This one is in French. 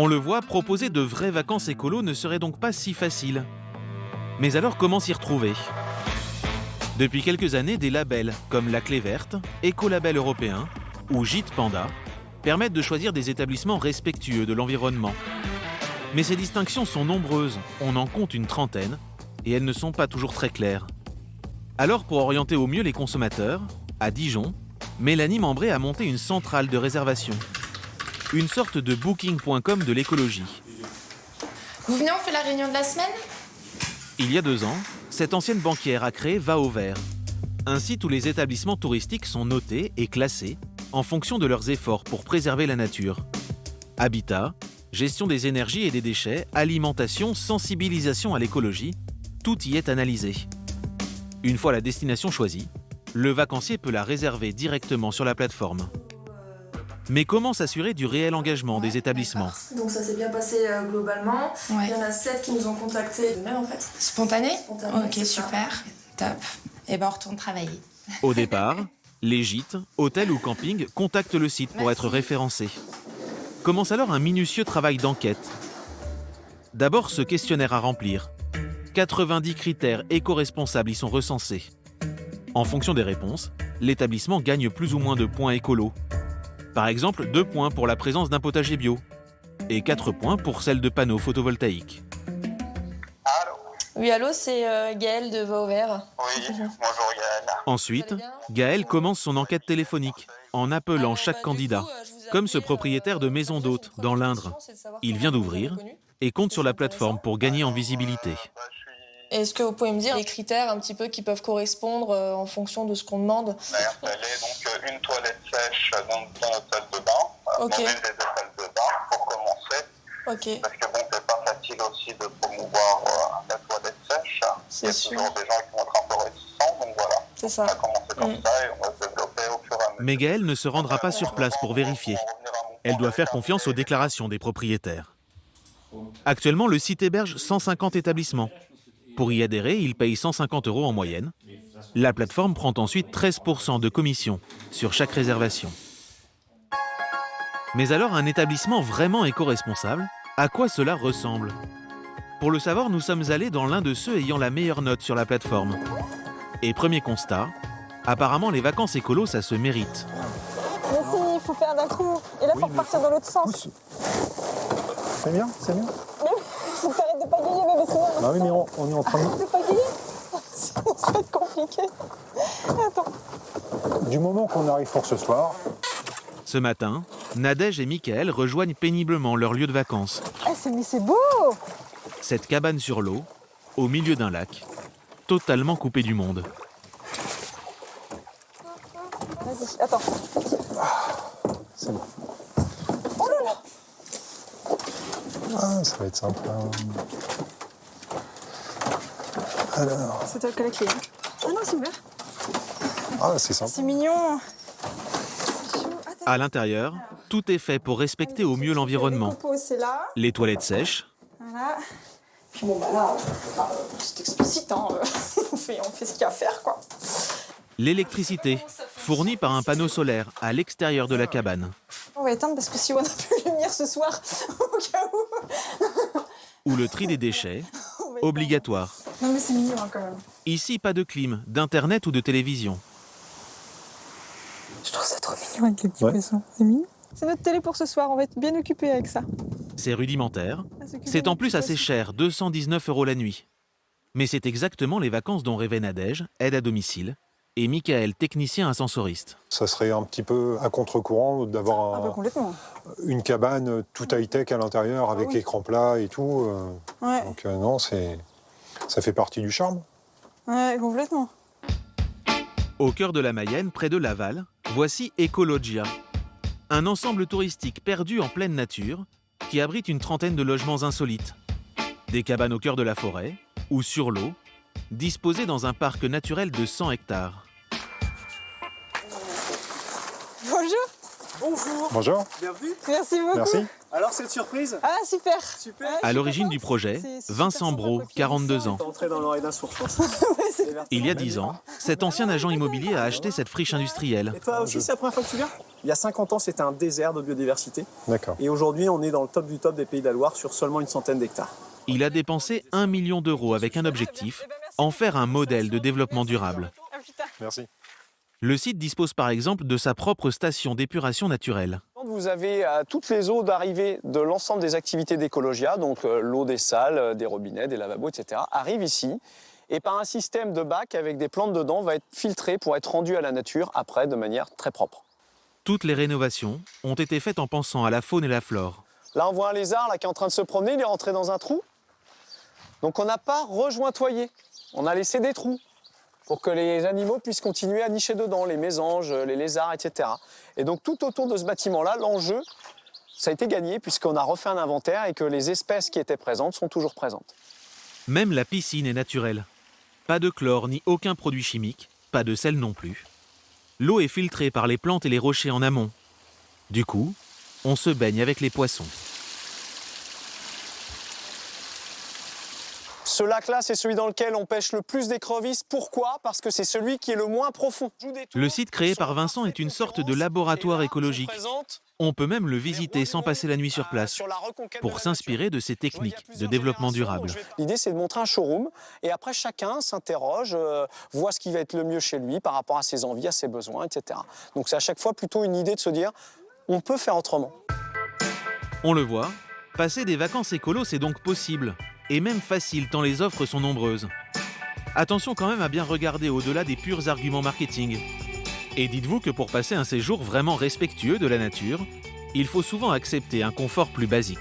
On le voit, proposer de vraies vacances écolo ne serait donc pas si facile. Mais alors comment s'y retrouver ? Depuis quelques années, des labels comme La Clé Verte, Écolabel Européen ou Gîte Panda permettent de choisir des établissements respectueux de l'environnement. Mais ces distinctions sont nombreuses, on en compte une trentaine, et elles ne sont pas toujours très claires. Alors pour orienter au mieux les consommateurs, à Dijon, Mélanie Membré a monté une centrale de réservation. Une sorte de booking.com de l'écologie. Vous venez, on fait la réunion de la semaine ? Il y a 2 ans, cette ancienne banquière a créé Va au Vert, un site où les établissements touristiques sont notés et classés en fonction de leurs efforts pour préserver la nature. Habitat, gestion des énergies et des déchets, alimentation, sensibilisation à l'écologie, tout y est analysé. Une fois la destination choisie, le vacancier peut la réserver directement sur la plateforme. Mais comment s'assurer du réel engagement des établissements ? Donc ça s'est bien passé globalement. Ouais. Il y en a 7 qui nous ont contactés de même en fait. Spontané ? Spontané, Ok, c'est ça. super. Top. Et ben on retourne travailler. Au départ, les gîtes, hôtels ou campings contactent le site pour être référencés. Commence alors un minutieux travail d'enquête. D'abord ce questionnaire à remplir. 90 critères éco-responsables y sont recensés. En fonction des réponses, l'établissement gagne plus ou moins de points écolos. Par exemple, 2 points pour la présence d'un potager bio et 4 points pour celle de panneaux photovoltaïques. Allô ? Oui, allô, c'est Gaëlle de Va au Vert. Oui, bonjour Gaël. Ensuite, Gaël commence son enquête téléphonique en appelant chaque candidat, comme ce propriétaire de maison d'hôte dans l'Indre. Il vient d'ouvrir et compte sur la plateforme pour gagner en visibilité. Est-ce que vous pouvez me dire les critères un petit peu qui peuvent correspondre en fonction de ce qu'on demande ? Installer donc une toilette sèche dans notre salle de bain, Ok. mobile des salles de bain pour commencer, Ok, parce que bon, c'est pas facile aussi de promouvoir la toilette sèche. C'est Il y a sûr. toujours des gens qui vont être un peu réticents, donc voilà. c'est On ça. va commencer comme ça et on va se développer au fur et à mesure. Mais Gaël ne se rendra pas sur place pour vérifier. Elle doit faire confiance aux déclarations des propriétaires. Actuellement, le site héberge 150 établissements. Pour y adhérer, il paye 150 € en moyenne. La plateforme prend ensuite 13% de commission sur chaque réservation. Mais alors, un établissement vraiment éco-responsable, à quoi cela ressemble ? Pour le savoir, nous sommes allés dans l'un de ceux ayant la meilleure note sur la plateforme. Et premier constat, apparemment les vacances écolo, ça se mérite. Mais si, il faut faire d'un coup. Et là, il faut repartir dans l'autre sens. C'est bien, c'est bien. Mais il faut que t'arrêtes de pagayer, bébé, sinon Bah oui, mais on est en train de pagayer. Sinon, ça va être compliqué. Attends. Du moment qu'on arrive pour ce soir, Ce matin, Nadège et Mickaël rejoignent péniblement leur lieu de vacances. Mais c'est beau. Cette cabane sur l'eau, au milieu d'un lac, totalement coupé du monde. Vas-y, attends. c'est bon. Oh là là. Ah, ça va être sympa. Alors, C'est toi qui as la clé. Hein. Ah non, c'est ouvert. ah, c'est sympa. C'est mignon. À l'intérieur, tout est fait pour respecter au mieux l'environnement. Les compos, c'est là. Les toilettes sèches, Voilà. Puis bon, bah là, c'est explicite, hein. on fait ce qu'il y a à faire, quoi. l'électricité, fournie par un panneau solaire à l'extérieur de la cabane, On va éteindre parce que si on n'a plus de lumière ce soir, au cas où. ou le tri des déchets, on va éteindre. obligatoire. Non, mais c'est mignon, hein, quand même. Ici, pas de clim, d'internet ou de télévision. Je trouve ça trop mignon avec les petits Ouais. poissons. C'est mignon. C'est notre télé pour ce soir, on va être bien occupés avec ça. C'est rudimentaire. On va s'occuper C'est en des plus petits assez poissons. cher, 219 € la nuit. Mais c'est exactement les vacances dont rêvait Nadège, aide à domicile, et Mickaël, technicien ascensoriste. Ça serait un petit peu à contre-courant d'avoir Ah bah complètement. une cabane tout high-tech à l'intérieur avec oui. écran plat et tout. Ouais, Donc non, ça fait partie du charme. ouais, complètement. Au cœur de la Mayenne, près de Laval, voici Ecologia, un ensemble touristique perdu en pleine nature qui abrite une trentaine de logements insolites. Des cabanes au cœur de la forêt ou sur l'eau, disposées dans un parc naturel de 100 hectares. Bonjour. Bonjour. Bonjour. Bienvenue. Merci beaucoup. Merci. Alors, cette surprise? Ah, super. Super. À l'origine du projet, Vincent Brault, 42 ans. Entré dans l'oreille d'un sourd, je pense. Il y a 10 ans, cet ancien agent immobilier a acheté cette friche industrielle. Et toi aussi, c'est la première fois que tu viens? Il y a 50 ans, c'était un désert de biodiversité. D'accord. Et aujourd'hui, on est dans le top du top des Pays de la Loire sur seulement une centaine d'hectares. Il a dépensé 1 million d'euros avec un objectif, en faire un modèle de développement durable. Merci. Le site dispose par exemple de sa propre station d'épuration naturelle. Vous avez toutes les eaux d'arrivée de l'ensemble des activités d'Ecologia, donc l'eau des salles, des robinets, des lavabos, etc., arrive ici. Et par un système de bac avec des plantes dedans, va être filtré pour être rendu à la nature après de manière très propre. Toutes les rénovations ont été faites en pensant à la faune et la flore. Là, on voit un lézard là, qui est en train de se promener, il est rentré dans un trou. Donc on n'a pas rejointoyé, on a laissé des trous pour que les animaux puissent continuer à nicher dedans, les mésanges, les lézards, etc. Et donc tout autour de ce bâtiment-là, l'enjeu, ça a été gagné puisqu'on a refait un inventaire et que les espèces qui étaient présentes sont toujours présentes. Même la piscine est naturelle. Pas de chlore ni aucun produit chimique, pas de sel non plus. L'eau est filtrée par les plantes et les rochers en amont. Du coup, on se baigne avec les poissons. Ce lac-là, c'est celui dans lequel on pêche le plus d'écrevisses. Pourquoi? Parce que c'est celui qui est le moins profond. Le site créé par Vincent est une sorte de laboratoire écologique. On peut même le visiter sans passer la nuit sur place, pour s'inspirer de ces techniques de développement durable. L'idée, c'est de montrer un showroom, et après, chacun s'interroge, voit ce qui va être le mieux chez lui par rapport à ses envies, à ses besoins, etc. Donc c'est à chaque fois plutôt une idée de se dire, on peut faire autrement. On le voit, passer des vacances écolo, c'est donc possible, et même facile tant les offres sont nombreuses. Attention quand même à bien regarder au-delà des purs arguments marketing. Et dites-vous que pour passer un séjour vraiment respectueux de la nature, il faut souvent accepter un confort plus basique.